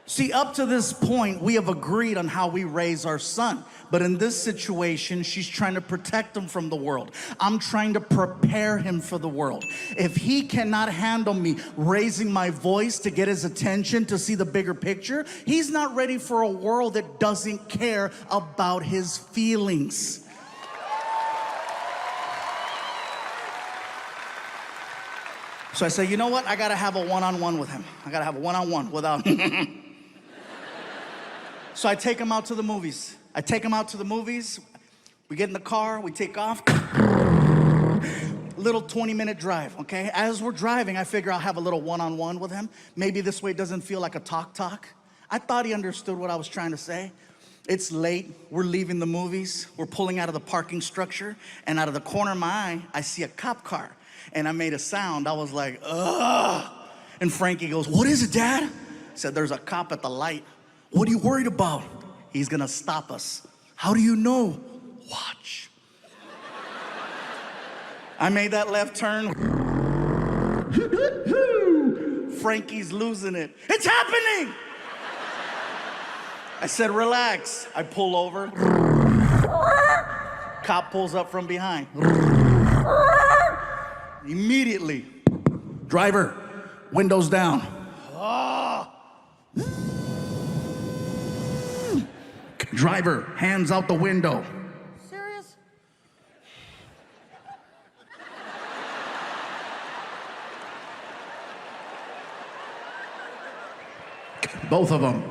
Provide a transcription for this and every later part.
See, up to this point, we have agreed on how we raise our son. But in this situation, she's trying to protect him from the world. I'm trying to prepare him for the world. If he cannot handle me raising my voice to get his attention, to see the bigger picture, he's not ready for a world that doesn't care about his feelings. So I say, you know what? I gotta have a one-on-one with him. I gotta have a one-on-one without... So I take him out to the movies. We get in the car, we take off. Little 20-minute drive, okay? As we're driving, I figure I'll have a little one-on-one with him. Maybe this way it doesn't feel like a talk. I thought he understood what I was trying to say. It's late, we're leaving the movies. We're pulling out of the parking structure, and out of the corner of my eye, I see a cop car. And I made a sound. I was like, ugh. And Frankie goes, what is it, Dad? I said, there's a cop at the light. What are you worried about? He's gonna stop us. How do you know? Watch. I made that left turn. Frankie's losing it. It's happening! I said, relax. I pull over. Cop pulls up from behind. Immediately, driver, windows down. Oh. Driver, hands out the window. Serious? Both of them.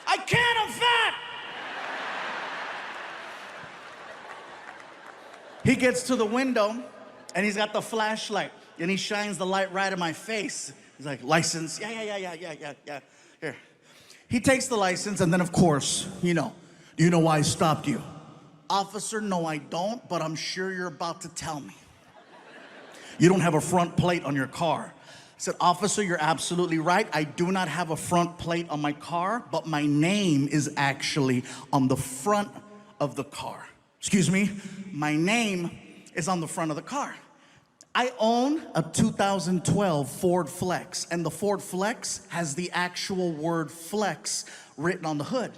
I can't, I'm fat! He gets to the window, and he's got the flashlight, and he shines the light right in my face. He's like, license, yeah. Here. He takes the license, and then, of course, do you know why I stopped you? Officer, no, I don't, but I'm sure you're about to tell me. You don't have a front plate on your car. I said, officer, you're absolutely right. I do not have a front plate on my car, but my name is actually on the front of the car. Excuse me, my name is on the front of the car. I own a 2012 Ford Flex, and the Ford Flex has the actual word flex written on the hood.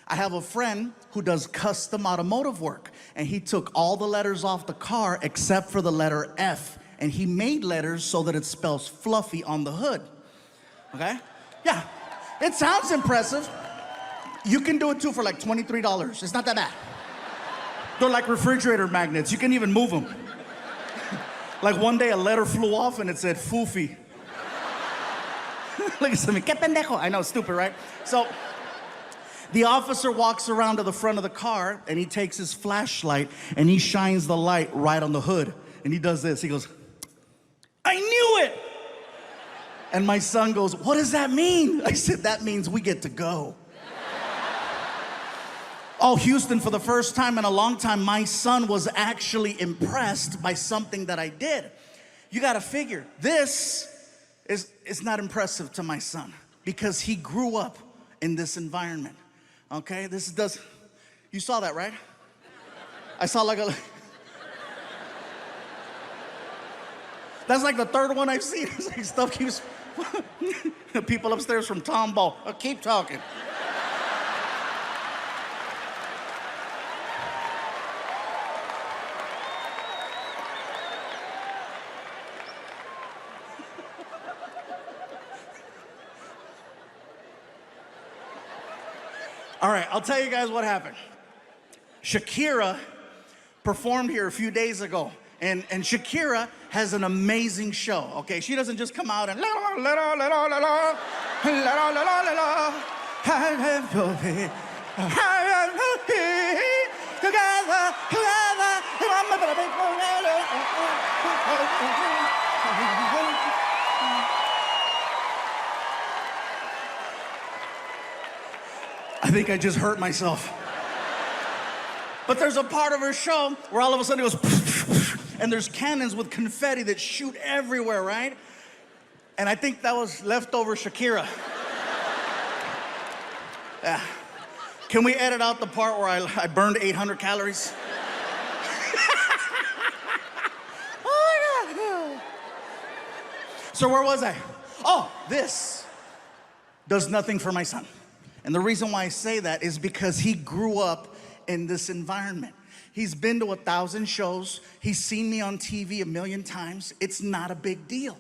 I have a friend who does custom automotive work, and he took all the letters off the car except for the letter F, and he made letters so that it spells Fluffy on the hood, okay? Yeah, it sounds impressive. You can do it too for like $23. It's not that bad. They're like refrigerator magnets. You can even move them. Like one day a letter flew off and it said Fluffy. Look at me, que pendejo. I know, stupid, right? So the officer walks around to the front of the car and he takes his flashlight and he shines the light right on the hood. And he does this, he goes, I knew it! And my son goes, what does that mean? I said, that means we get to go. Oh, Houston, for the first time in a long time, my son was actually impressed by something that I did. You gotta figure, this is not impressive to my son because he grew up in this environment, okay? You saw that, right? I saw like a... That's like the third one I've seen. It's like stuff keeps... The people upstairs from Tomball, keep talking. All right, I'll tell you guys what happened. Shakira performed here a few days ago, and Shakira has an amazing show, okay? She doesn't just come out and la la la la la la la la la la la I think I just hurt myself. But there's a part of her show where all of a sudden it goes, and there's cannons with confetti that shoot everywhere, right? And I think that was leftover Shakira. Yeah. Can we edit out the part where I burned 800 calories? Oh my God. So where was I? Oh, this does nothing for my son. And the reason why I say that is because he grew up in this environment. He's been to 1,000 shows. He's seen me on TV a million times. It's not a big deal.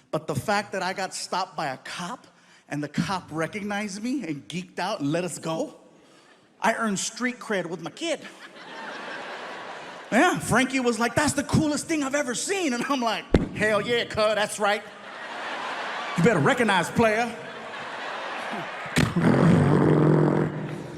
But the fact that I got stopped by a cop and the cop recognized me and geeked out and let us go, I earned street cred with my kid. Yeah, Frankie was like, that's the coolest thing I've ever seen. And I'm like, hell yeah, cuz, that's right. You better recognize, player.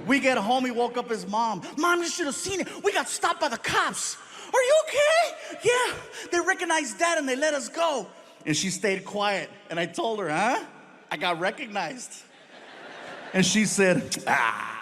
We get home, he woke up his mom. Mom, you should have seen it. We got stopped by the cops. Are you okay? Yeah, they recognized Dad and they let us go. And she stayed quiet. And I told her, huh? I got recognized. And she said, ah.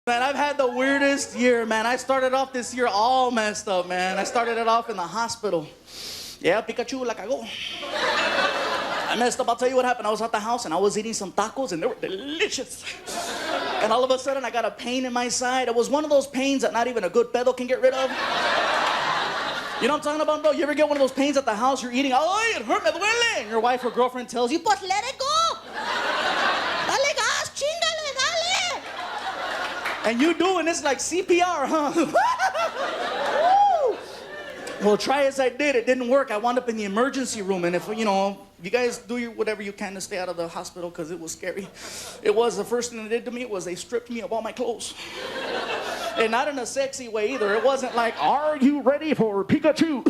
Man, I've had the weirdest year, man. I started off this year all messed up, man. I started it off in the hospital. Yeah, Pikachu la cagó. I messed up. I'll tell you what happened. I was at the house and I was eating some tacos and they were delicious. And all of a sudden I got a pain in my side. It was one of those pains that not even a good pedo can get rid of. You know what I'm talking about, bro? You ever get one of those pains at the house, you're eating, oh, it hurt, me duele. And your wife or girlfriend tells you, pues let it go. Dale gas, chingale, dale. And you do, and it's like CPR, huh? Well, try as I did, it didn't work. I wound up in the emergency room, and if, you guys do whatever you can to stay out of the hospital, because it was scary. It was, the first thing they did to me was they stripped me of all my clothes. And not in a sexy way either. It wasn't like, are you ready for Pikachu?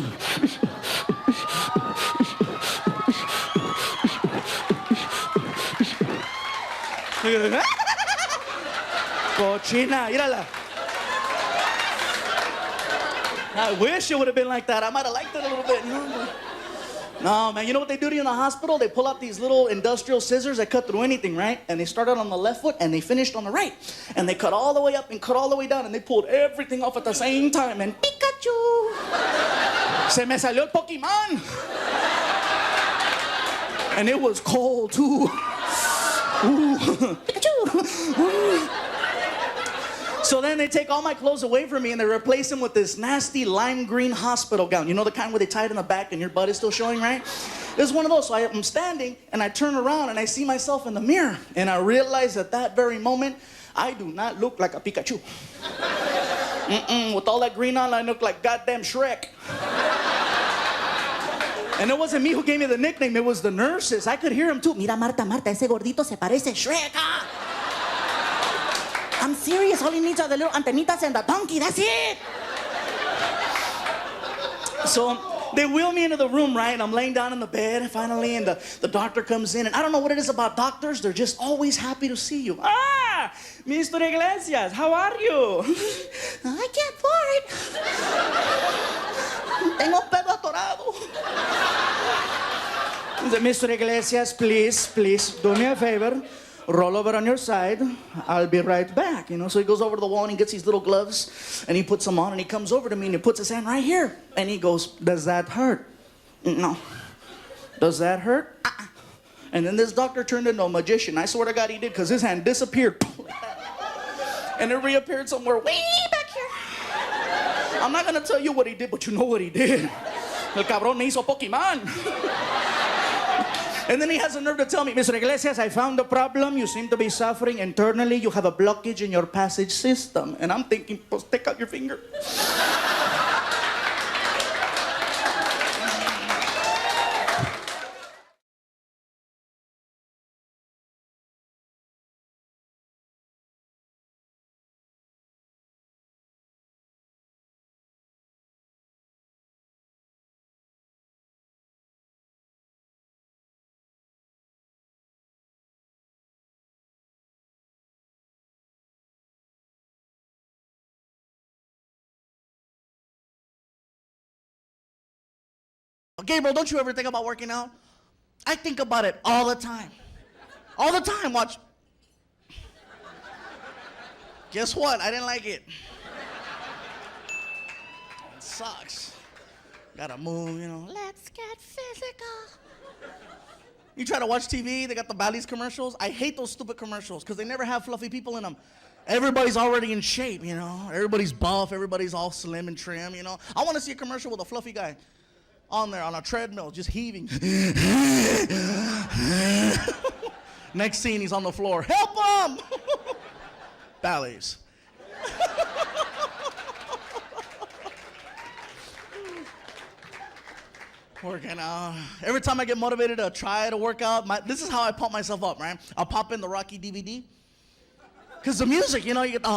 Cochina, mírala. I wish it would have been like that. I might have liked it a little bit. No, man, you know what they do to you in the hospital? They pull out these little industrial scissors that cut through anything, right? And they started on the left foot and they finished on the right. And they cut all the way up and cut all the way down and they pulled everything off at the same time. And Pikachu! Se me salió el Pokemon! And it was cold, too. Ooh. Pikachu! Ooh. So then they take all my clothes away from me and they replace them with this nasty lime green hospital gown. You know the kind where they tie it in the back and your butt is still showing, right? It was one of those. So I'm standing and I turn around and I see myself in the mirror. And I realize at that very moment, I do not look like a Pikachu. With all that green on, I look like goddamn Shrek. And it wasn't me who gave me the nickname, it was the nurses. I could hear them too. Mira, Marta, ese gordito se parece Shrek. I'm serious, all he needs are the little antenitas and the donkey, that's it. So they wheel me into the room, right? And I'm laying down in the bed finally, and the doctor comes in. And I don't know what it is about doctors, they're just always happy to see you. Ah, Mr. Iglesias, how are you? I can't fart. Tengo pedo atorado. Mr. Iglesias, please, do me a favor. Roll over on your side. I'll be right back. So he goes over to the wall and he gets these little gloves and he puts them on and he comes over to me and he puts his hand right here. And he goes, does that hurt? No. Does that hurt? And then this doctor turned into a magician. I swear to God he did, because his hand disappeared. And it reappeared somewhere way back here. I'm not going to tell you what he did, but you know what he did. El cabrón me hizo Pokemon. And then he has the nerve to tell me, Mr. Iglesias, I found the problem. You seem to be suffering internally. You have a blockage in your passage system. And I'm thinking, pues, take out your finger. Gabriel, don't you ever think about working out? I think about it all the time. All the time, watch. Guess what? I didn't like it. It sucks. Gotta move, you know. Let's get physical. You try to watch TV, they got the Bally's commercials. I hate those stupid commercials because they never have fluffy people in them. Everybody's already in shape, you know. Everybody's buff, everybody's all slim and trim, you know. I want to see a commercial with a fluffy guy on there on a treadmill, just heaving. Next scene, he's on the floor. Help him! Bally's. Working out. Every time I get motivated to try to work out, this is how I pump myself up, right? I'll pop in the Rocky DVD. Because the music, you know, you get the...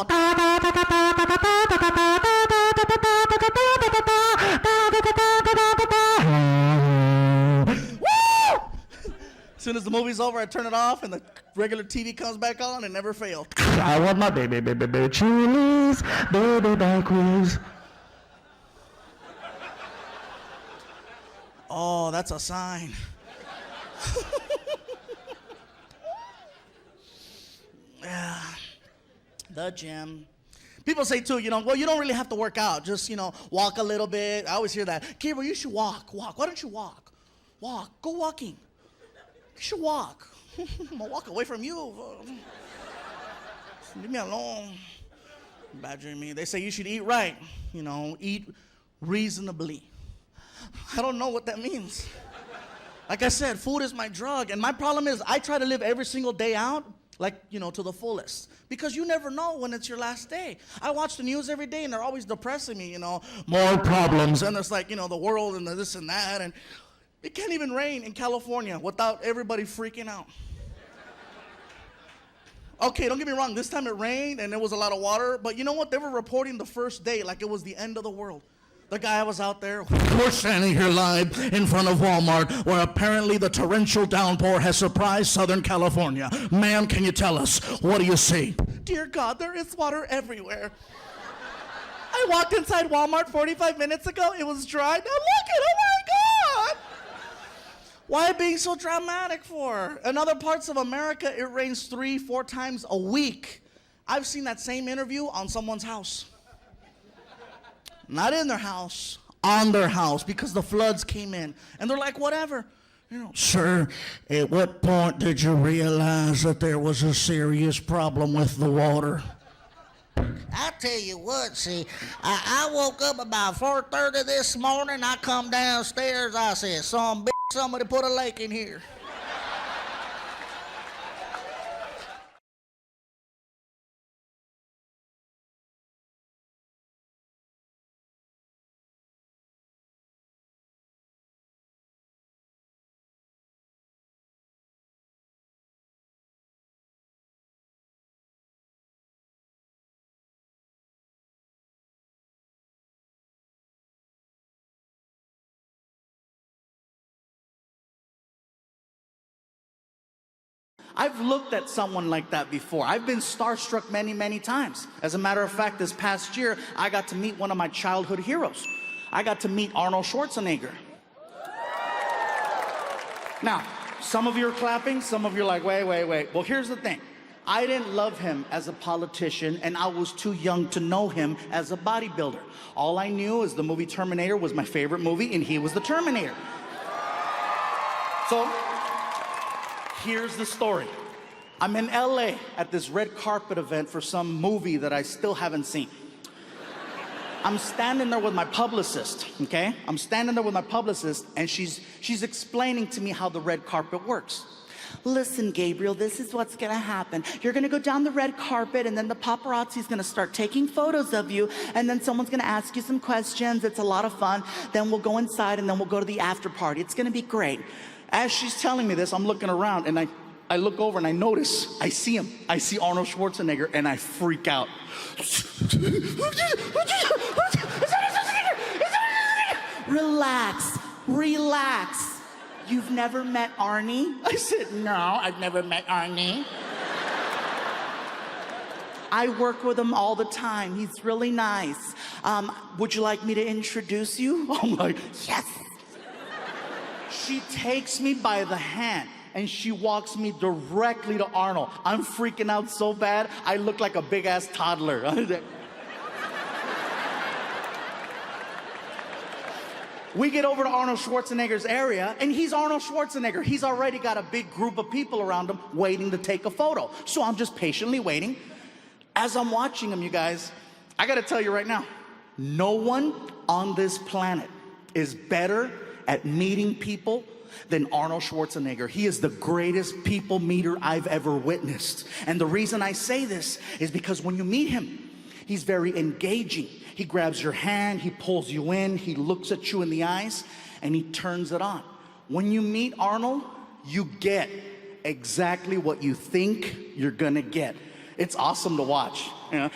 As soon as the movie's over, I turn it off, and the regular TV comes back on, and never fails. I want my baby Chili's, baby backwards. Oh, that's a sign. Yeah, the gym. People say too, you know, well, you don't really have to work out. Just, you know, walk a little bit. I always hear that. Gabriel, you should walk. Why don't you walk? Go walking. You should walk. I'm gonna walk away from you. Leave me alone. Badgering me. They say you should eat right. You know, eat reasonably. I don't know what that means. Like I said, food is my drug. And my problem is I try to live every single day out, like, you know, to the fullest. Because you never know when it's your last day. I watch the news every day and they're always depressing me, you know. More problems. And there's like, you know, the world and the this and that. And it can't even rain in California without everybody freaking out. Okay, don't get me wrong. This time it rained and there was a lot of water. But you know what? They were reporting the first day like it was the end of the world. The guy was out there. We're standing here live in front of Walmart where apparently the torrential downpour has surprised Southern California. Ma'am, can you tell us, what do you see? Dear God, there is water everywhere. I walked inside Walmart 45 minutes ago. It was dry. Now look at it. Oh my God. Why being so dramatic for? In other parts of America, it rains 3-4 times a week. I've seen that same interview on someone's house. Not in their house, on their house, because the floods came in. And they're like, whatever. You know, sir, at what point did you realize that there was a serious problem with the water? I tell you what, see, I woke up about 4:30 this morning. I come downstairs. I said, somebody put a lake in here. I've looked at someone like that before. I've been starstruck many, many times. As a matter of fact, this past year, I got to meet one of my childhood heroes. I got to meet Arnold Schwarzenegger. Now, some of you are clapping, some of you are like, wait. Well, here's the thing. I didn't love him as a politician, and I was too young to know him as a bodybuilder. All I knew is the movie Terminator was my favorite movie, and he was the Terminator. So, here's the story. I'm in LA at this red carpet event for some movie that I still haven't seen. I'm standing there with my publicist, okay? I'm standing there with my publicist, and she's explaining to me how the red carpet works. Listen, Gabriel, this is what's gonna happen. You're gonna go down the red carpet, and then the paparazzi's gonna start taking photos of you, and then someone's gonna ask you some questions. It's a lot of fun. Then we'll go inside, and then we'll go to the after party. It's gonna be great. As she's telling me this, I'm looking around, and I look over, and I notice, I see him. I see Arnold Schwarzenegger, and I freak out. Relax. You've never met Arnie? I said, no, I've never met Arnie. I work with him all the time. He's really nice. Would you like me to introduce you? I'm like, yes. She takes me by the hand and she walks me directly to Arnold. I'm freaking out so bad, I look like a big ass toddler. We get over to Arnold Schwarzenegger's area, and he's Arnold Schwarzenegger. He's already got a big group of people around him waiting to take a photo. So I'm just patiently waiting. As I'm watching him, you guys, I gotta tell you right now, no one on this planet is better at meeting people than Arnold Schwarzenegger. He is the greatest people meter I've ever witnessed. And the reason I say this is because when you meet him, he's very engaging. He grabs your hand, he pulls you in, he looks at you in the eyes, and he turns it on. When you meet Arnold, you get exactly what you think you're gonna get. It's awesome to watch. You know?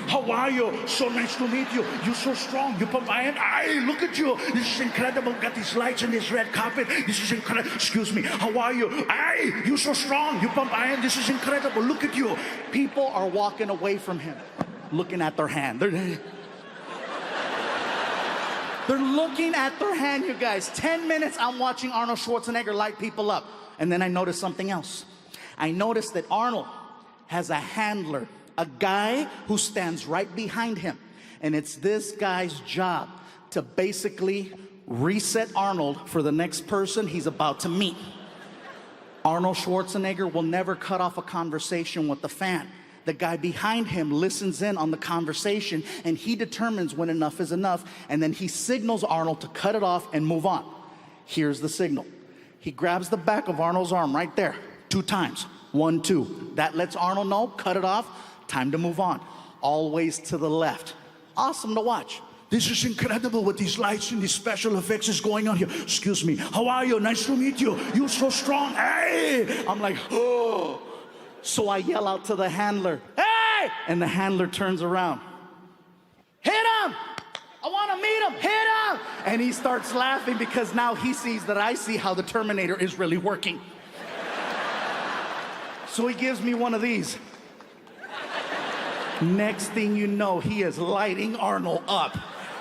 How are you? So nice to meet you. You're so strong. You pump iron. Hey, look at you. This is incredible. Got these lights and this red carpet. This is incredible. Excuse me. How are you? Hey, you're so strong. You pump iron. This is incredible. Look at you. People are walking away from him, looking at their hand. They're looking at their hand, you guys. 10 minutes I'm watching Arnold Schwarzenegger light people up. And then I noticed something else. I noticed that Arnold has a handler, a guy who stands right behind him. And it's this guy's job to basically reset Arnold for the next person he's about to meet. Arnold Schwarzenegger will never cut off a conversation with the fan. The guy behind him listens in on the conversation, and he determines when enough is enough, and then he signals Arnold to cut it off and move on. Here's the signal. He grabs the back of Arnold's arm right there, 2 times. 1, 2. That lets Arnold know, cut it off, time to move on. Always to the left. Awesome to watch. This is incredible what these lights and these special effects is going on here. Excuse me. How are you? Nice to meet you. You're so strong. Hey! I'm like, oh. So I yell out to the handler, hey! And the handler turns around. Hit him! I want to meet him. Hit him! And he starts laughing because now he sees that I see how the Terminator is really working. So he gives me one of these. Next thing you know, he is lighting Arnold up.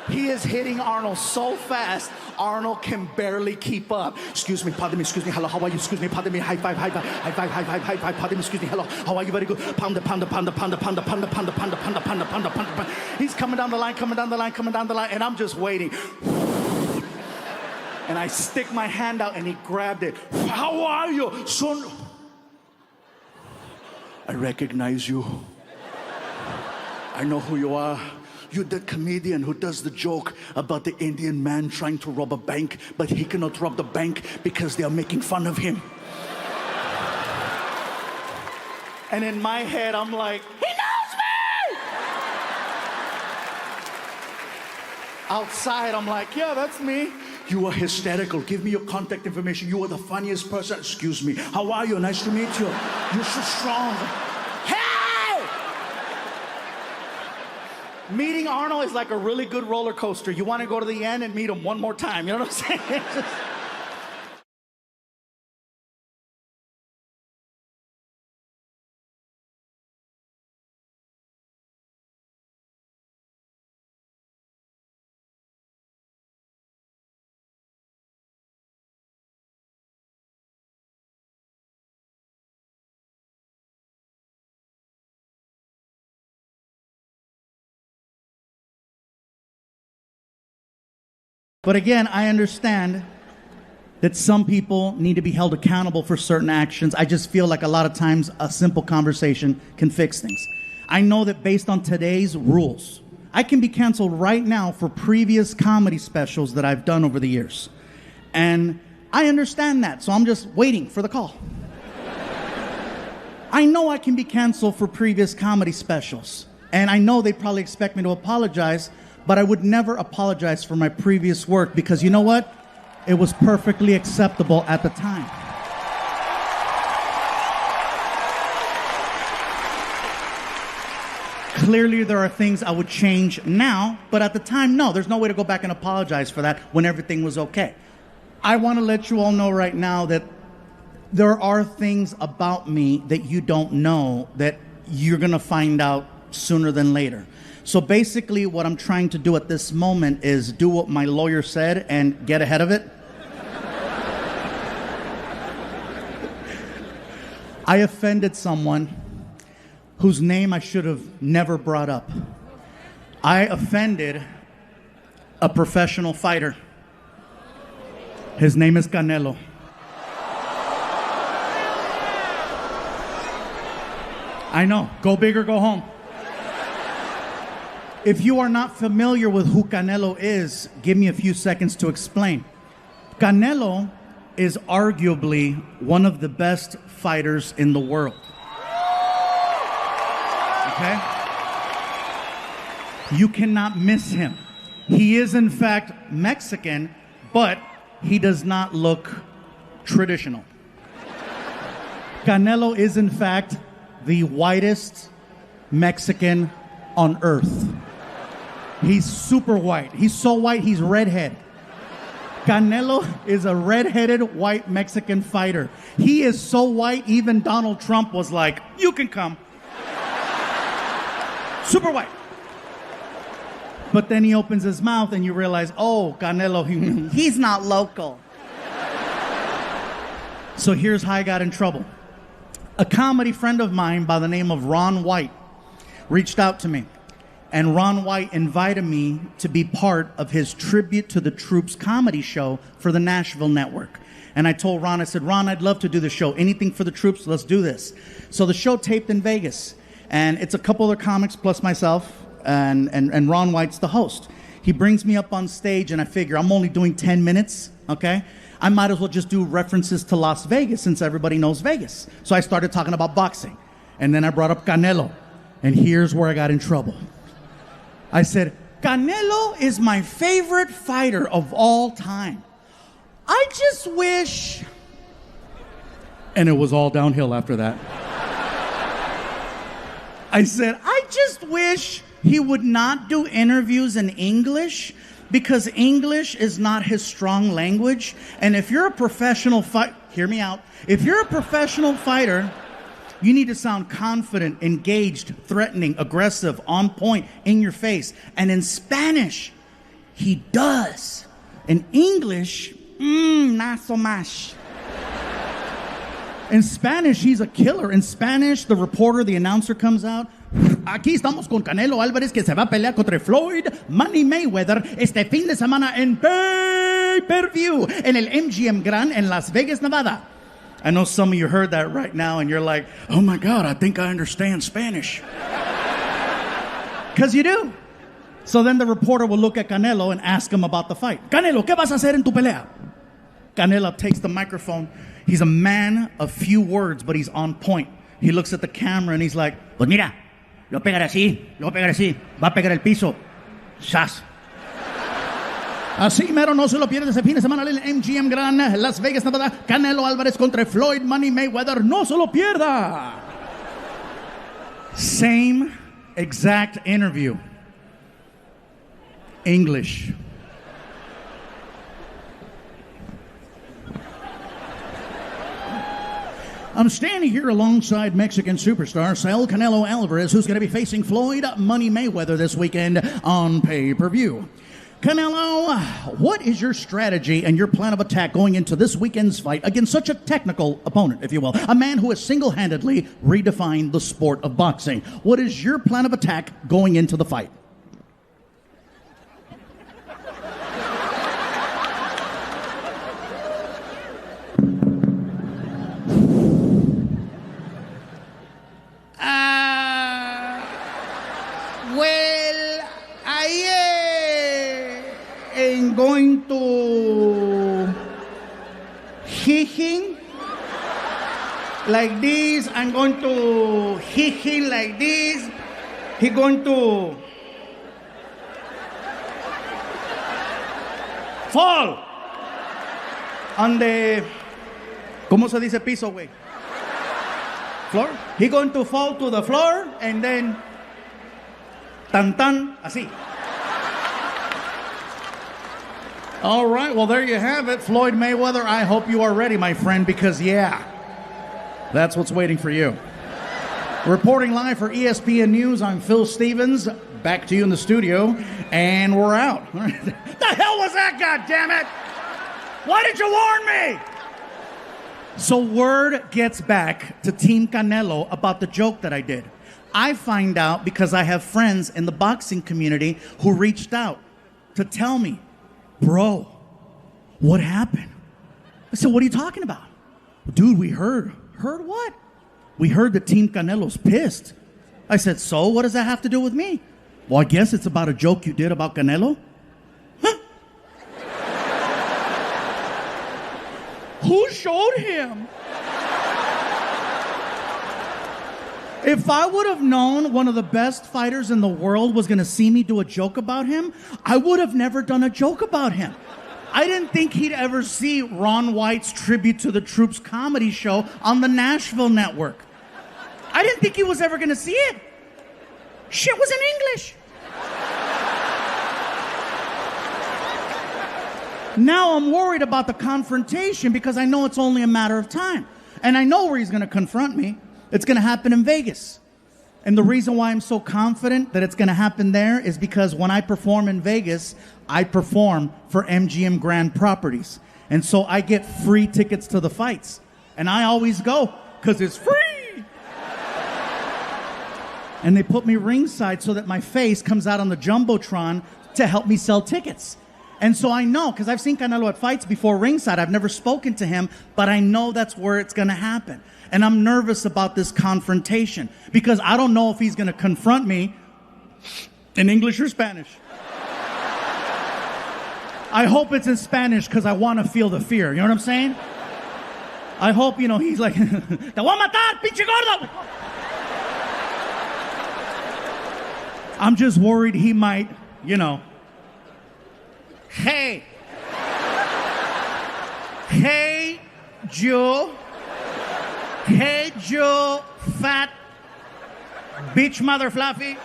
He is hitting Arnold so fast, Arnold can barely keep up. Excuse me, pardon me, excuse me, hello, how are you? Excuse me, pardon me, high five, high five, high five, high five, high five, pardon me, excuse me, hello, how are you? Very good. Pound, pound, pound, pound, pound, pound, pound, pound, pound, pound, pound, pound. He's coming down the line, coming down the line, coming down the line, and I'm just waiting. And I stick my hand out and he grabbed it. How are you, son? I recognize you. I know who you are. You're the comedian who does the joke about the Indian man trying to rob a bank, but he cannot rob the bank because they are making fun of him. And in my head, I'm like, he knows me! Outside, I'm like, yeah, that's me. You are hysterical. Give me your contact information. You are the funniest person. Excuse me. How are you? Nice to meet you. You're so strong. Meeting Arnold is like a really good roller coaster. You want to go to the end and meet him one more time. You know what I'm saying? But again, I understand that some people need to be held accountable for certain actions. I just feel like a lot of times a simple conversation can fix things. I know that based on today's rules, I can be canceled right now for previous comedy specials that I've done over the years. And I understand that, so I'm just waiting for the call. I know I can be canceled for previous comedy specials. And I know they probably expect me to apologize, but I would never apologize for my previous work because you know what? It was perfectly acceptable at the time. Clearly, there are things I would change now, but at the time, no. There's no way to go back and apologize for that when everything was okay. I want to let you all know right now that there are things about me that you don't know that you're going to find out sooner than later. So basically what I'm trying to do at this moment is do what my lawyer said and get ahead of it. I offended someone whose name I should have never brought up. I offended a professional fighter. His name is Canelo. I know. Go big or go home. If you are not familiar with who Canelo is, give me a few seconds to explain. Canelo is arguably one of the best fighters in the world. Okay? You cannot miss him. He is, in fact, Mexican, but he does not look traditional. Canelo is, in fact, the whitest Mexican on earth. He's super white. He's so white, he's redhead. Canelo is a redheaded white Mexican fighter. He is so white, even Donald Trump was like, you can come. Super white. But then he opens his mouth and you realize, oh, Canelo, he's not local. So here's how I got in trouble. A comedy friend of mine by the name of Ron White reached out to me. And Ron White invited me to be part of his Tribute to the Troops comedy show for the Nashville Network. And I told Ron, I said, Ron, I'd love to do the show. Anything for the troops, let's do this. So the show taped in Vegas. And it's a couple other comics plus myself. And Ron White's the host. He brings me up on stage and I figure I'm only doing 10 minutes, okay? I might as well just do references to Las Vegas since everybody knows Vegas. So I started talking about boxing. And then I brought up Canelo. And here's where I got in trouble. I said, Canelo is my favorite fighter of all time. I just wish... And it was all downhill after that. I said, I just wish he would not do interviews in English because English is not his strong language. And if you're a professional fighter, hear me out. If you're a professional fighter, you need to sound confident, engaged, threatening, aggressive, on point, in your face. And in Spanish, he does. In English, not so much. In Spanish, he's a killer. In Spanish, the reporter, the announcer comes out. Aquí estamos con Canelo Álvarez que se va a pelear contra Floyd Money Mayweather este fin de semana en pay-per-view en el MGM Grand en Las Vegas, Nevada. I know some of you heard that right now and you're like, oh my God, I think I understand Spanish. Because you do. So then the reporter will look at Canelo and ask him about the fight. Canelo, ¿qué vas a hacer en tu pelea? Canelo takes the microphone. He's a man of few words, but he's on point. He looks at the camera and he's like, pues mira, lo pegaré así, va a pegar el piso. ¡Sas! Así mero, no se lo pierde ese fin de semana en el MGM Grand, Las Vegas, Nevada. Canelo Álvarez contra Floyd Money Mayweather. No se lo pierda. Same exact interview. English. I'm standing here alongside Mexican superstar Saul Canelo Alvarez, who's going to be facing Floyd Money Mayweather this weekend on pay-per-view. Canelo, what is your strategy and your plan of attack going into this weekend's fight against such a technical opponent, if you will? A man who has single-handedly redefined the sport of boxing. What is your plan of attack going into the fight? Well, I I'm going to hit him like this. I'm going to hit him like this. He's going to fall on the, ¿cómo se dice piso, güey? Floor. He's going to fall to the floor and then tan tan, así. All right, well, there you have it. Floyd Mayweather, I hope you are ready, my friend, because, yeah, that's what's waiting for you. Reporting live for ESPN News, I'm Phil Stevens. Back to you in the studio, and we're out. The hell was that, goddammit? Why did you warn me? So word gets back to Team Canelo about the joke that I did. I find out because I have friends in the boxing community who reached out to tell me, bro, what happened? I said, what are you talking about? Dude, we heard. Heard what? We heard that Team Canelo's pissed. I said, so what does that have to do with me? Well, I guess it's about a joke you did about Canelo. Huh? Who showed him? If I would have known one of the best fighters in the world was going to see me do a joke about him, I would have never done a joke about him. I didn't think he'd ever see Ron White's Tribute to the Troops comedy show on the Nashville network. I didn't think he was ever going to see it. Shit was in English. Now I'm worried about the confrontation because I know it's only a matter of time. And I know where he's going to confront me. It's going to happen in Vegas. And the reason why I'm so confident that it's going to happen there is because when I perform in Vegas, I perform for MGM Grand Properties. And so I get free tickets to the fights. And I always go because it's free. And they put me ringside so that my face comes out on the Jumbotron to help me sell tickets. And so I know, because I've seen Canelo at fights before ringside. I've never spoken to him, but I know that's where it's going to happen. And I'm nervous about this confrontation because I don't know if he's going to confront me in English or Spanish. I hope it's in Spanish because I want to feel the fear. You know what I'm saying? I hope, he's like, Te voy a matar, pinche gordo! I'm just worried he might, Hey. Hey, Joe. Hey, Joe, fat bitch mother Fluffy.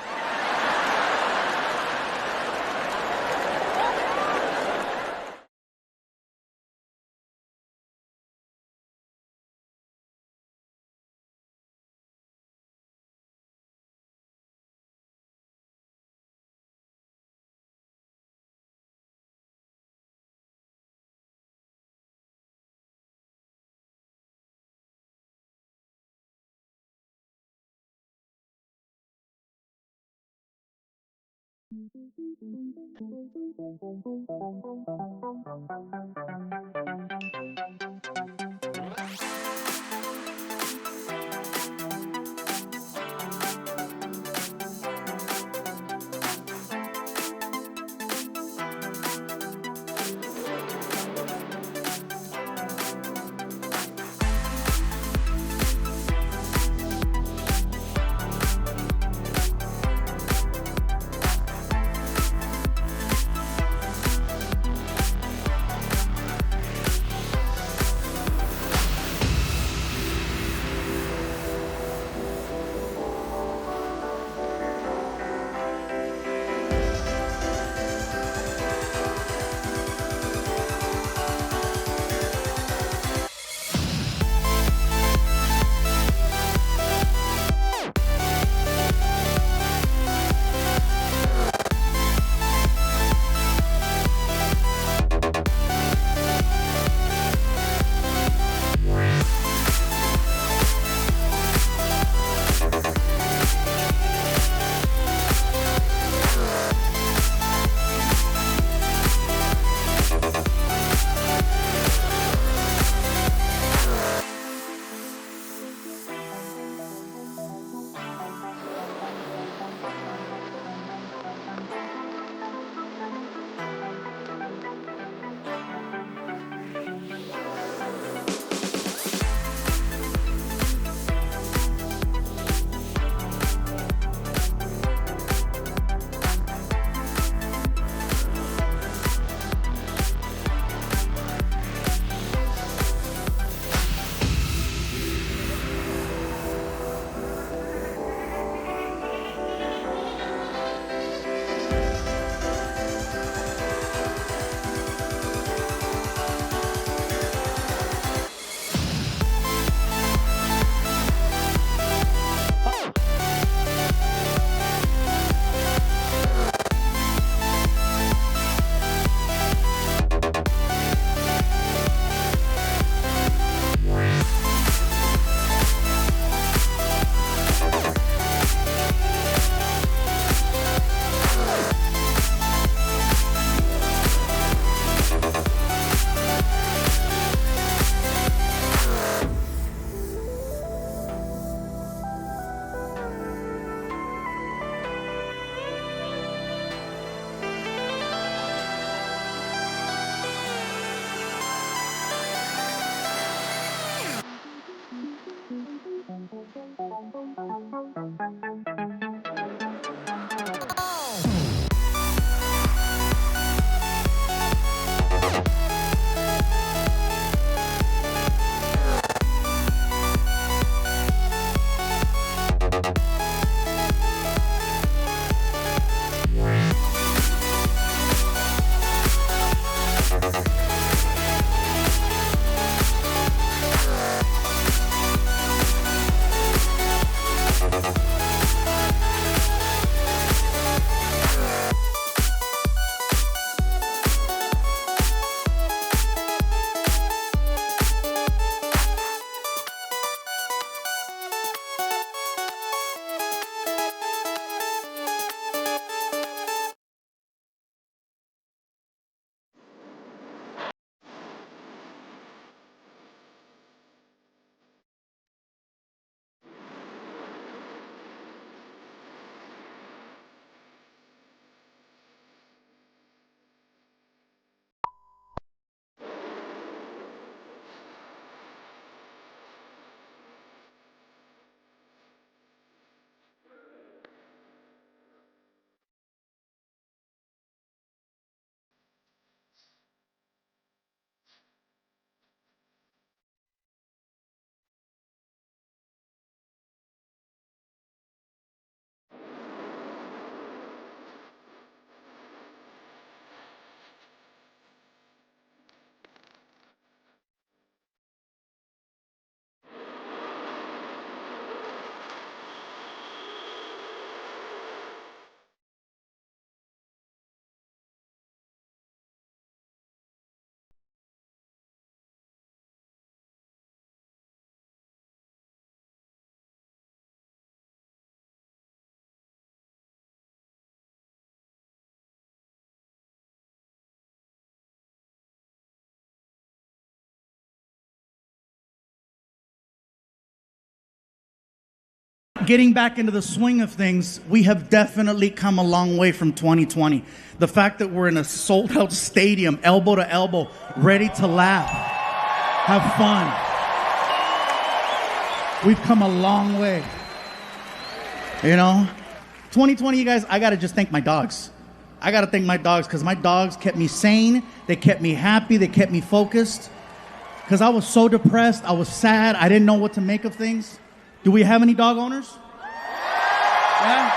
getting back into the swing of things, we have definitely come a long way from 2020. The fact that we're in a sold-out stadium, elbow to elbow, ready to laugh, have fun. We've come a long way. You know? 2020, you guys, I gotta just thank my dogs. I gotta thank my dogs, because my dogs kept me sane, they kept me happy, they kept me focused. Because I was so depressed, I was sad, I didn't know what to make of things. Do we have any dog owners? Yeah?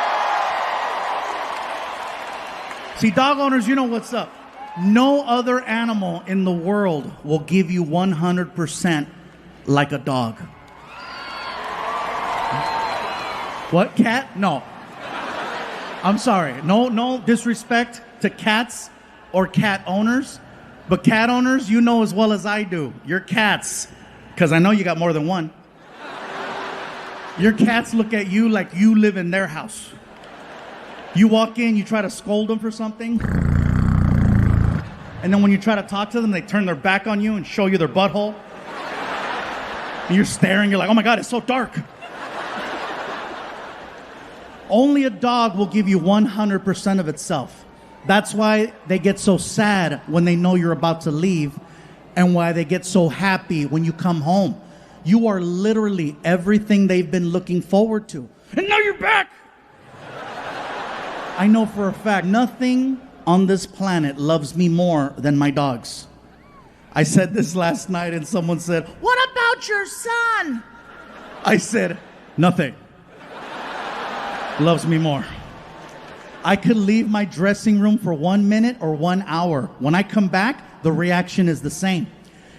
See, dog owners, you know what's up. No other animal in the world will give you 100% like a dog. What, cat? No. I'm sorry. No disrespect to cats or cat owners. But cat owners, you know as well as I do. Your cats, because I know you got more than one. Your cats look at you like you live in their house. You walk in, you try to scold them for something. And then when you try to talk to them, they turn their back on you and show you their butthole. And you're staring, you're like, oh my God, it's so dark. Only a dog will give you 100% of itself. That's why they get so sad when they know you're about to leave, and why they get so happy when you come home. You are literally everything they've been looking forward to. And now you're back! I know for a fact, nothing on this planet loves me more than my dogs. I said this last night and someone said, what about your son? I said, nothing loves me more. I could leave my dressing room for 1 minute or 1 hour. When I come back, the reaction is the same.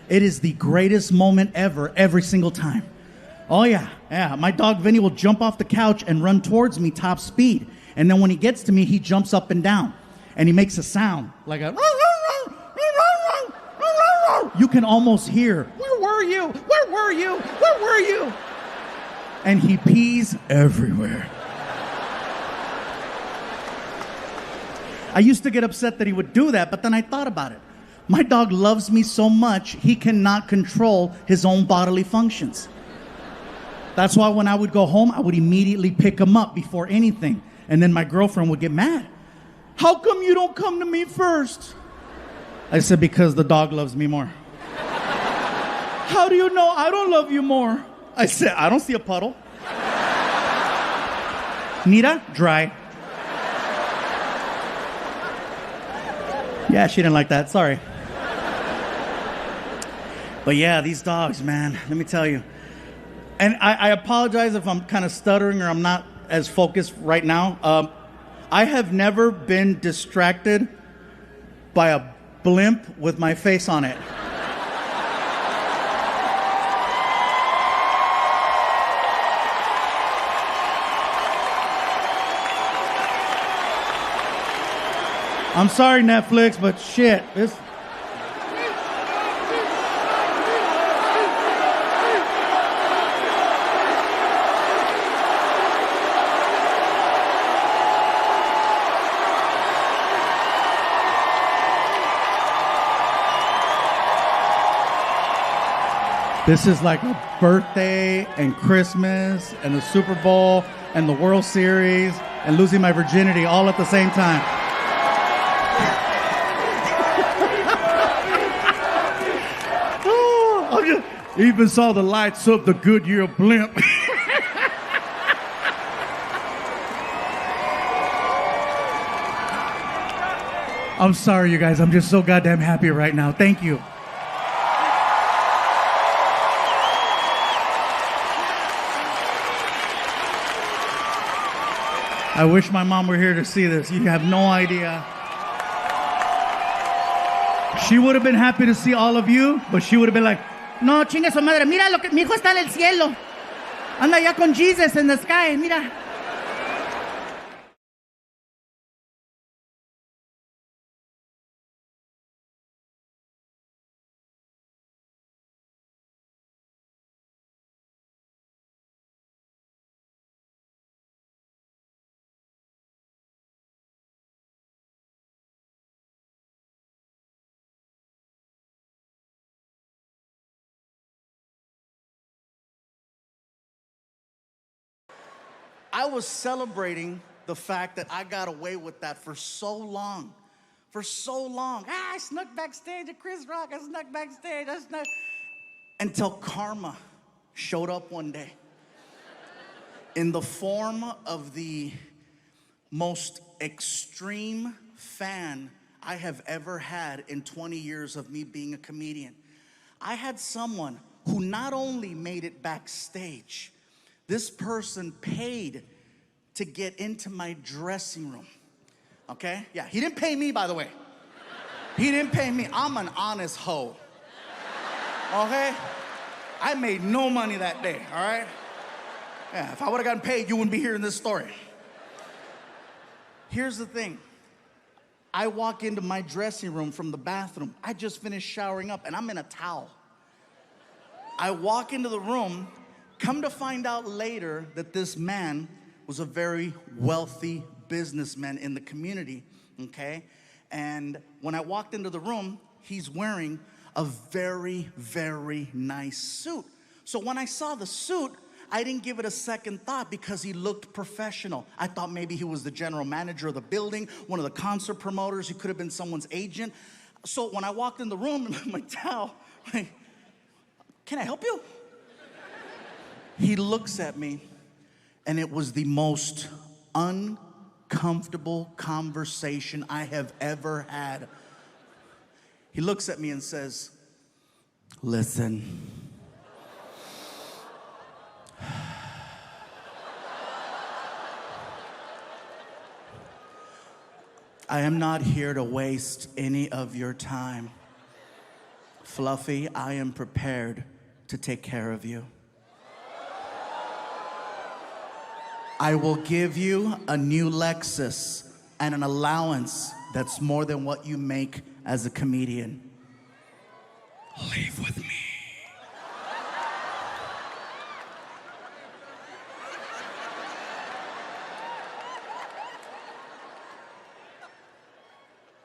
It is the greatest moment ever, every single time. Oh yeah. My dog Vinny will jump off the couch and run towards me top speed. And then when he gets to me, he jumps up and down. And he makes a sound like a... You can almost hear, where were you? Where were you? Where were you? And he pees everywhere. I used to get upset that he would do that, but then I thought about it. My dog loves me so much, he cannot control his own bodily functions. That's why when I would go home, I would immediately pick him up before anything. And then my girlfriend would get mad. How come you don't come to me first? I said, because the dog loves me more. How do you know I don't love you more? I said, I don't see a puddle. Mira, dry. Yeah, she didn't like that, sorry. But yeah, these dogs, man, let me tell you. And I apologize if I'm kind of stuttering or I'm not as focused right now. I have never been distracted by a blimp with my face on it. I'm sorry, Netflix, but shit, this... This is like a birthday and Christmas and the Super Bowl and the World Series and losing my virginity all at the same time. Even saw the lights of the Goodyear blimp. I'm sorry, you guys. I'm just so goddamn happy right now. Thank you. I wish my mom were here to see this. You have no idea. She would have been happy to see all of you, but she would have been like, no, chinga su madre, mira lo que mi hijo está en el cielo. Anda ya con Jesus in the sky, mira. I was celebrating the fact that I got away with that for so long. For so long. I snuck backstage at Chris Rock. I snuck backstage. I snuck. Until karma showed up one day in the form of the most extreme fan I have ever had in 20 years of me being a comedian. I had someone who not only made it backstage, this person paid to get into my dressing room. Okay? Yeah, he didn't pay me, by the way. He didn't pay me. I'm an honest hoe. Okay? I made no money that day, all right? Yeah, if I would have gotten paid, you wouldn't be hearing this story. Here's the thing. I walk into my dressing room from the bathroom. I just finished showering up, and I'm in a towel. I walk into the room, come to find out later that this man was a very wealthy businessman in the community, okay? And when I walked into the room, he's wearing a very, very nice suit. So when I saw the suit, I didn't give it a second thought because he looked professional. I thought maybe he was the general manager of the building, one of the concert promoters. He could have been someone's agent. So when I walked in the room in my towel, like, can I help you? He looks at me, and it was the most uncomfortable conversation I have ever had. He looks at me and says, listen. I am not here to waste any of your time. Fluffy, I am prepared to take care of you. I will give you a new Lexus and an allowance that's more than what you make as a comedian. Leave with me.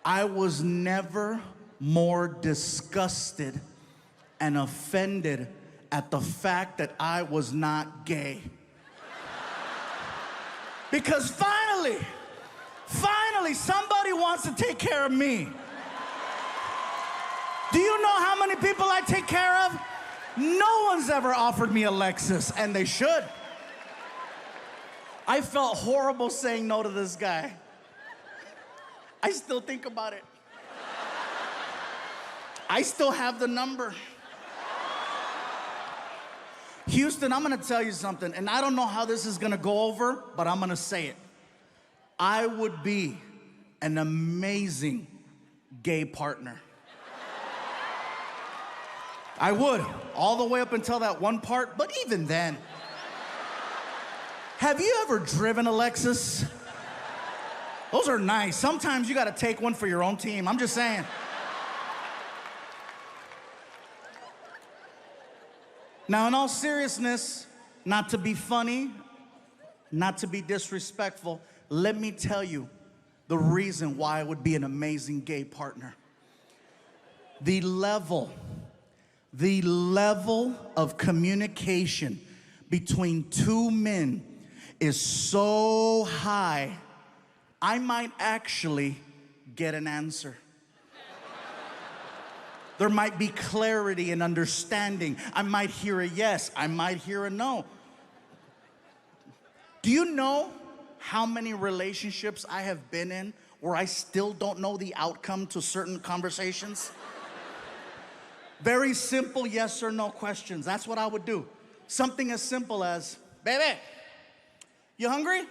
I was never more disgusted and offended at the fact that I was not gay. Because finally, somebody wants to take care of me. Do you know how many people I take care of? No one's ever offered me a Lexus, and they should. I felt horrible saying no to this guy. I still think about it. I still have the number. Houston, I'm gonna tell you something, and I don't know how this is gonna go over, but I'm gonna say it. I would be an amazing gay partner. I would, all the way up until that one part, but even then. Have you ever driven a Lexus? Those are nice. Sometimes you gotta take one for your own team. I'm just saying. Now, in all seriousness, not to be funny, not to be disrespectful, let me tell you the reason why I would be an amazing gay partner. The level of communication between two men is so high, I might actually get an answer. There might be clarity and understanding. I might hear a yes, I might hear a no. Do you know how many relationships I have been in where I still don't know the outcome to certain conversations? Very simple yes or no questions. That's what I would do. Something as simple as, baby, you hungry?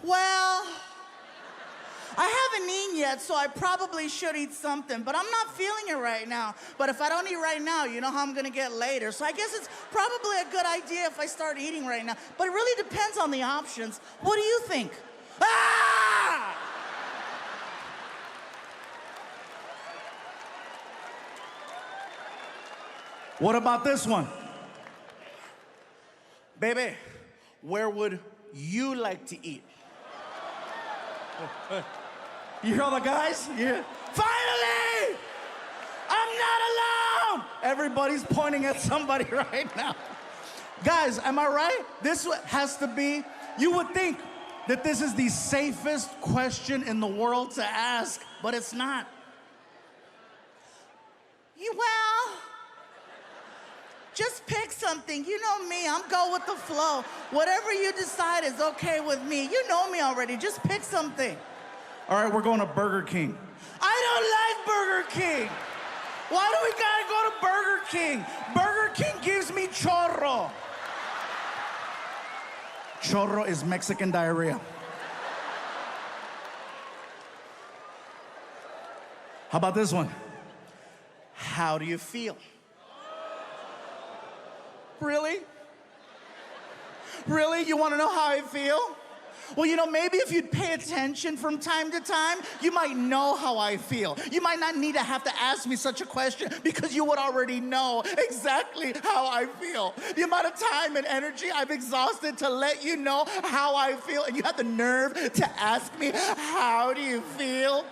Well, I haven't eaten yet, so I probably should eat something, but I'm not feeling it right now. But if I don't eat right now, you know how I'm gonna get later. So I guess it's probably a good idea if I start eating right now. But it really depends on the options. What do you think? Ah! What about this one? Baby, where would you like to eat? You hear all the guys? Yeah. Finally! I'm not alone! Everybody's pointing at somebody right now. Guys, am I right? This has to be, you would think that this is the safest question in the world to ask, but it's not. Well, just pick something. You know me, I'm go with the flow. Whatever you decide is okay with me. You know me already, just pick something. All right, we're going to Burger King. I don't like Burger King. Why do we gotta go to Burger King? Burger King gives me chorro. Chorro is Mexican diarrhea. How about this one? How do you feel? Really? Really? You want to know how I feel? Well, you know, maybe if you'd pay attention from time to time, you might know how I feel. You might not need to have to ask me such a question because you would already know exactly how I feel. The amount of time and energy I've exhausted to let you know how I feel, and you have the nerve to ask me, how do you feel?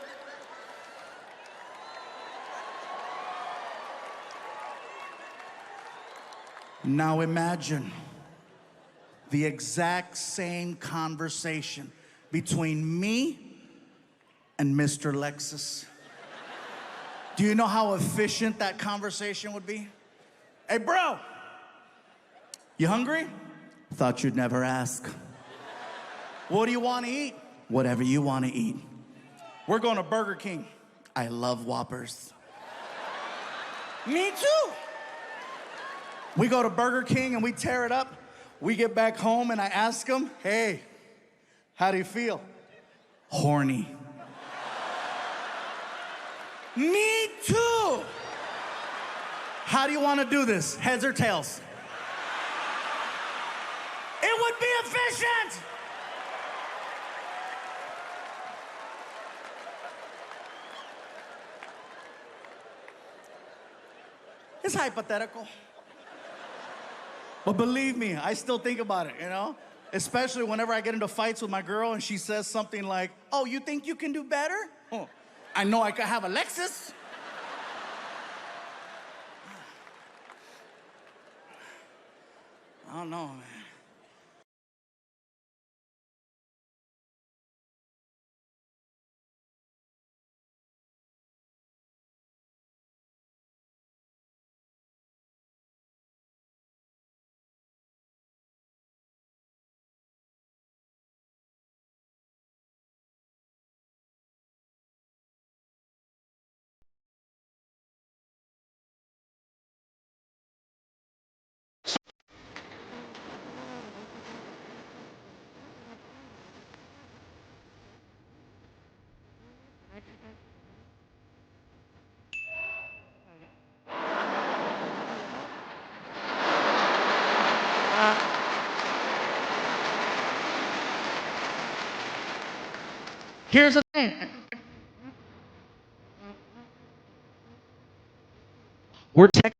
Now imagine the exact same conversation between me and Mr. Lexus. Do you know how efficient that conversation would be? Hey, bro, you hungry? Thought you'd never ask. What do you want to eat? Whatever you want to eat. We're going to Burger King. I love Whoppers. Me too. We go to Burger King and we tear it up. We get back home and I ask him, hey, how do you feel? Horny. Me too. How do you want to do this? Heads or tails? It would be efficient. It's hypothetical. But believe me, I still think about it, you know? Especially whenever I get into fights with my girl and she says something like, oh, you think you can do better? Oh, I know I could have a Lexus. I don't know, man. Here's the thing. We're tech.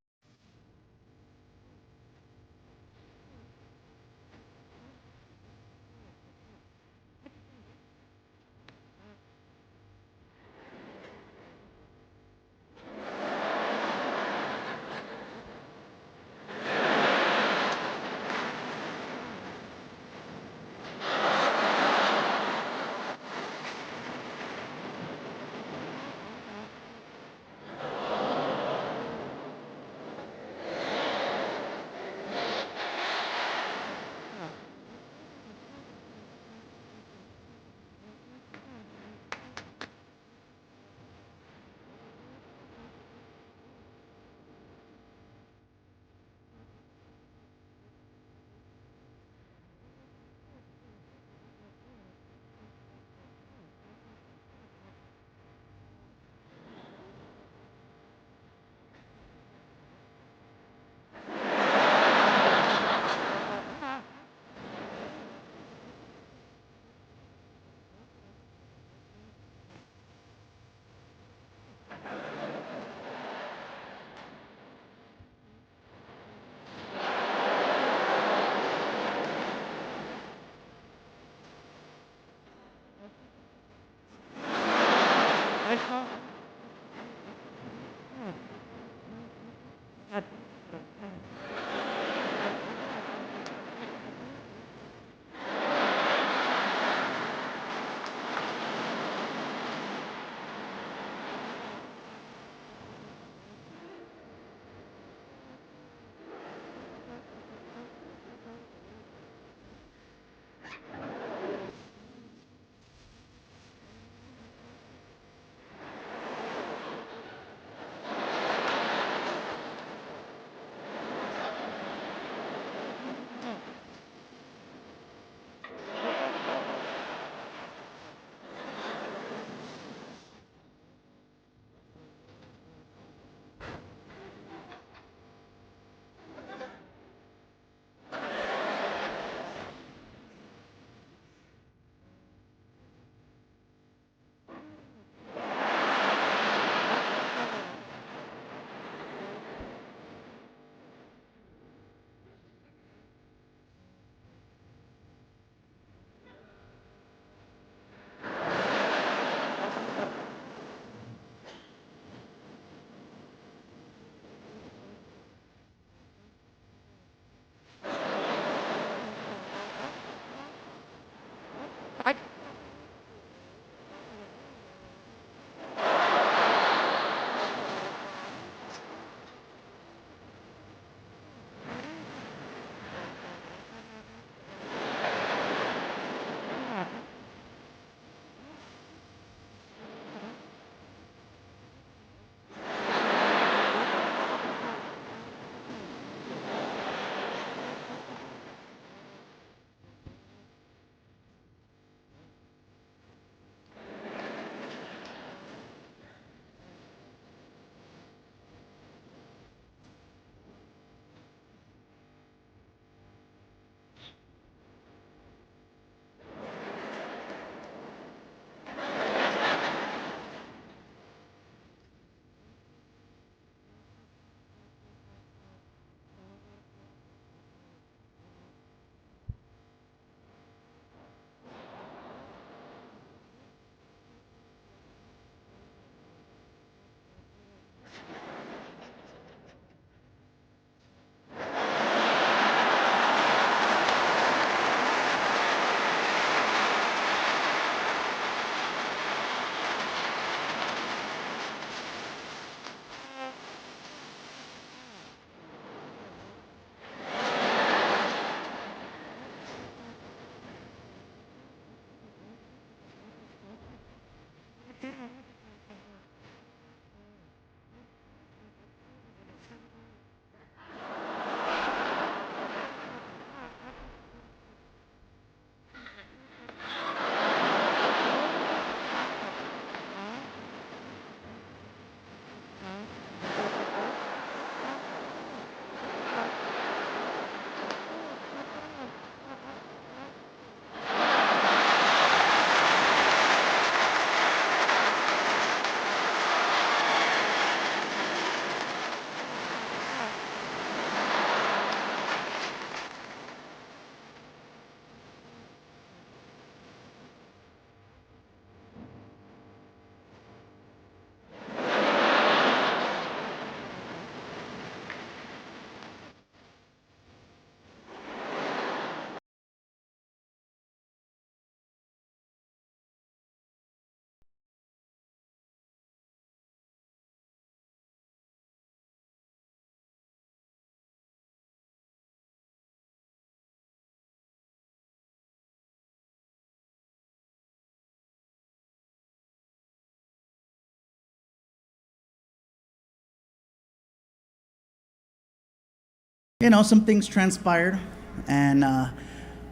You know, some things transpired, and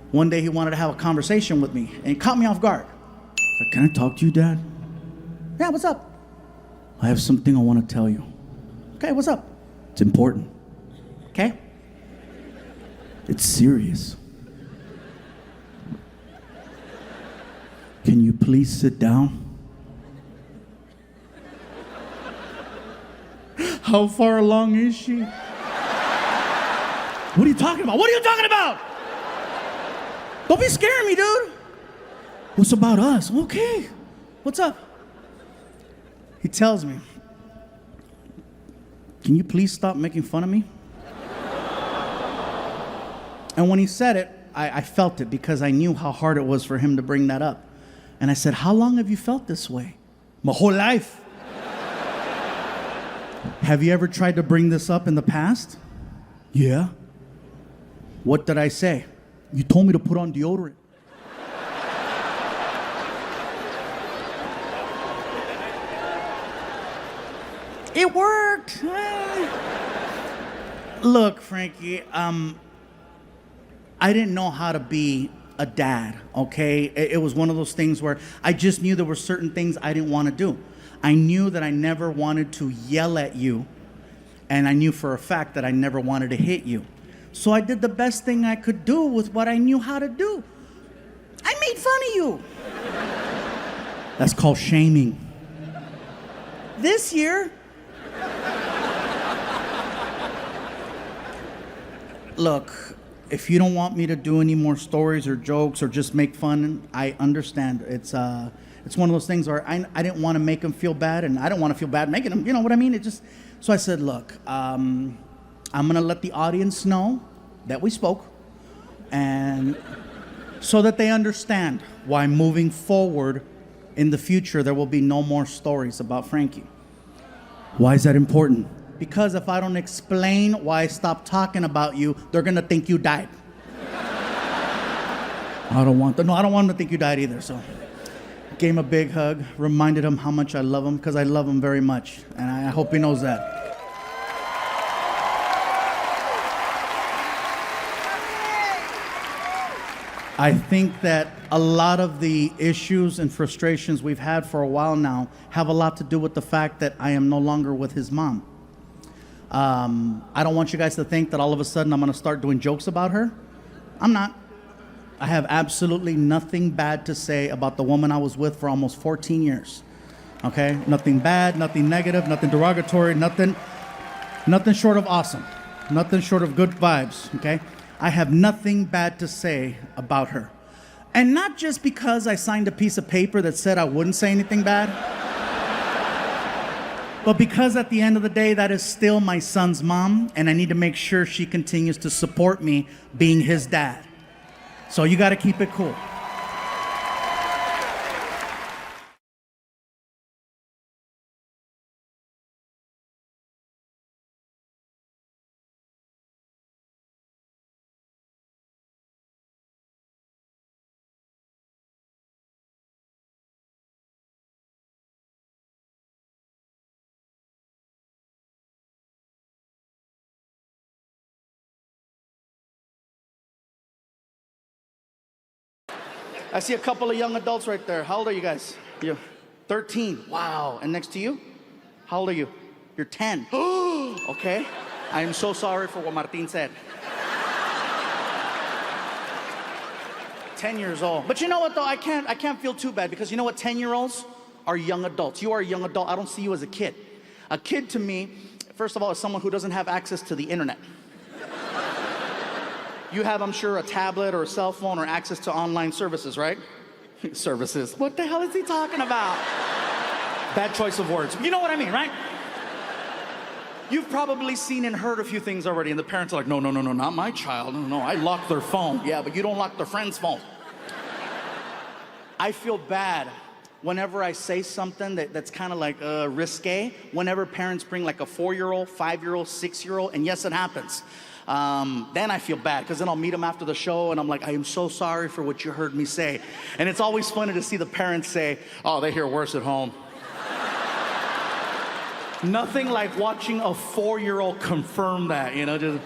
one day he wanted to have a conversation with me, and it caught me off guard. He's like, "Can I talk to you, Dad?" "Yeah, what's up?" "I have something I want to tell you." "Okay, what's up?" "It's important." "Okay." "It's serious." "Can you please sit down?" "How far along is she?" "What are you talking about? What are you talking about? Don't be scaring me, dude." "What's about us?" "Okay. What's up?" He tells me, "Can you please stop making fun of me?" And when he said it, I felt it because I knew how hard it was for him to bring that up. And I said, "How long have you felt this way?" "My whole life." "Have you ever tried to bring this up in the past?" "Yeah." "What did I say?" "You told me to put on deodorant." It worked. Look, Frankie, I didn't know how to be a dad, okay? It was one of those things where I just knew there were certain things I didn't want to do. I knew that I never wanted to yell at you, and I knew for a fact that I never wanted to hit you. So I did the best thing I could do with what I knew how to do. I made fun of you. That's called shaming. This year, look, if you don't want me to do any more stories or jokes or just make fun, I understand. It's one of those things where I didn't want to make him feel bad, and I don't want to feel bad making him, you know what I mean? So I said, look, I'm going to let the audience know that we spoke, and so that they understand why moving forward in the future there will be no more stories about Frankie. Why is that important? Because if I don't explain why I stopped talking about you, they're gonna think you died. I don't want them to think you died either, so. Gave him a big hug, reminded him how much I love him, because I love him very much, and I hope he knows that. I think that a lot of the issues and frustrations we've had for a while now have a lot to do with the fact that I am no longer with his mom. I don't want you guys to think that all of a sudden I'm gonna start doing jokes about her. I'm not. I have absolutely nothing bad to say about the woman I was with for almost 14 years. Okay? Nothing bad, nothing negative, nothing derogatory, nothing short of awesome. Nothing short of good vibes, okay? I have nothing bad to say about her. And not just because I signed a piece of paper that said I wouldn't say anything bad, but because at the end of the day, that is still my son's mom, and I need to make sure she continues to support me being his dad. So you gotta keep it cool. I see a couple of young adults right there. How old are you guys? You 13. Wow. And next to you? How old are you? You're 10. Okay. I am so sorry for what Martin said. 10 years old. But you know what though? I can't feel too bad because you know what? 10-year-olds are young adults. You are a young adult. I don't see you as a kid. A kid to me, first of all, is someone who doesn't have access to the internet. You have, I'm sure, a tablet or a cell phone or access to online services, right? Services. What the hell is he talking about? Bad choice of words. You know what I mean, right? You've probably seen and heard a few things already, and the parents are like, no, not my child. No, I locked their phone. Yeah, but you don't lock their friend's phone. I feel bad whenever I say something that's kind of like risque, whenever parents bring like a 4-year-old, 5-year-old, 6-year-old, and yes, it happens. Then I feel bad because then I'll meet them after the show and I'm like, I am so sorry for what you heard me say. And it's always funny to see the parents say, oh, they hear worse at home. Nothing like watching a 4-year-old confirm that, you know, just.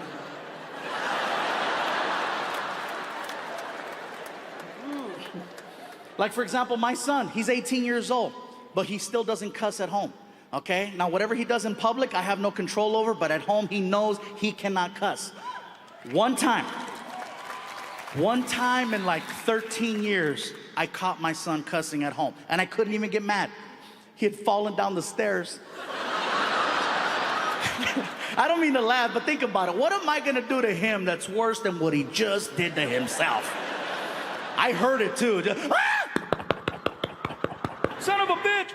Like, for example, my son, he's 18 years old, but he still doesn't cuss at home. Okay, now whatever he does in public, I have no control over, but at home he knows he cannot cuss. One time in like 13 years, I caught my son cussing at home, and I couldn't even get mad. He had fallen down the stairs. I don't mean to laugh, but think about it. What am I gonna do to him that's worse than what he just did to himself? I heard it too. Just, ah! Son of a bitch!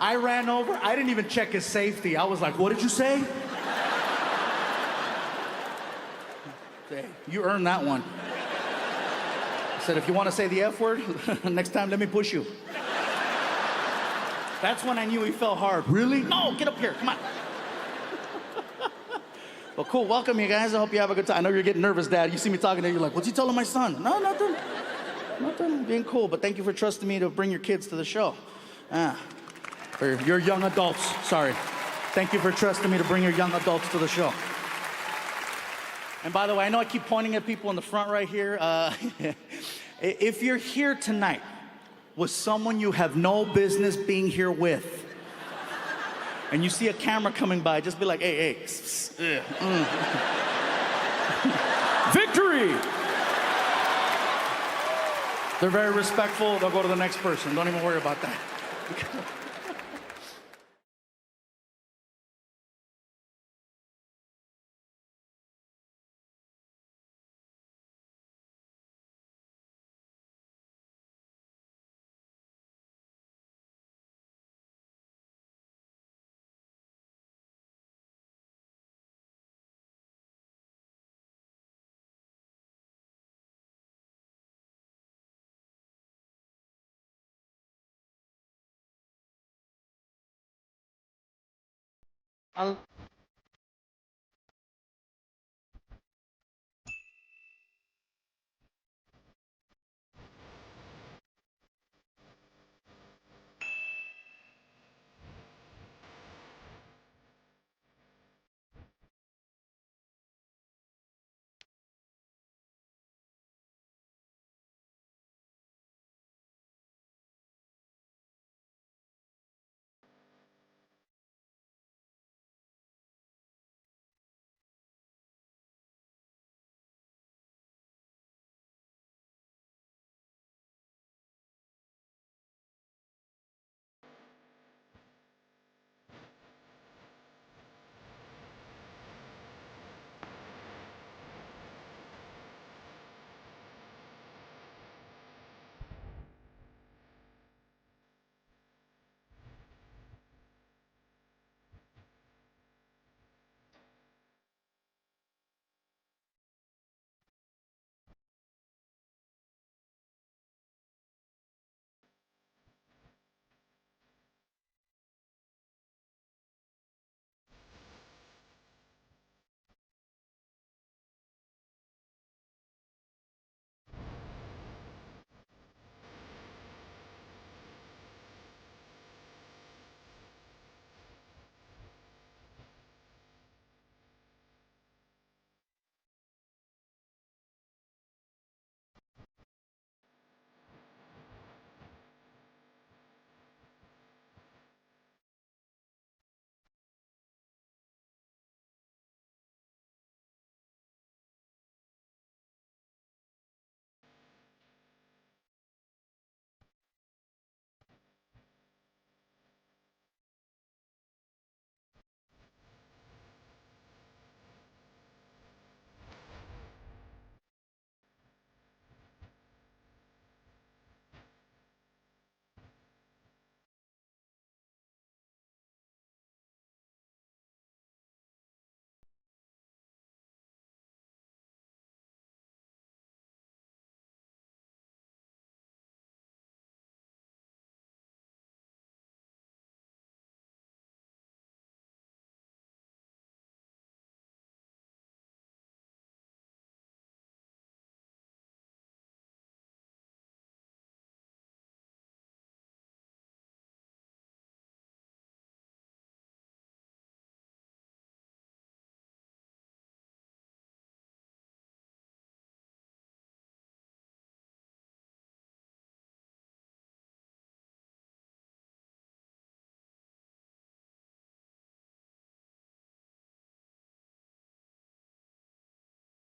I ran over, I didn't even check his safety. I was like, what did you say? You earned that one. I said, if you want to say the F word, next time let me push you. That's when I knew he fell hard. Really? No, get up here, come on. Well, cool, welcome you guys. I hope you have a good time. I know you're getting nervous, Dad. You see me talking to you, you're like, what's he telling my son? No, nothing. Nothing, being cool, but thank you for trusting me to bring your kids to the show. Or your young adults, sorry. Thank you for trusting me to bring your young adults to the show. And by the way, I know I keep pointing at people in the front right here. If you're here tonight with someone you have no business being here with, and you see a camera coming by, just be like, hey, Victory! They're very respectful. They'll go to the next person. Don't even worry about that. I'll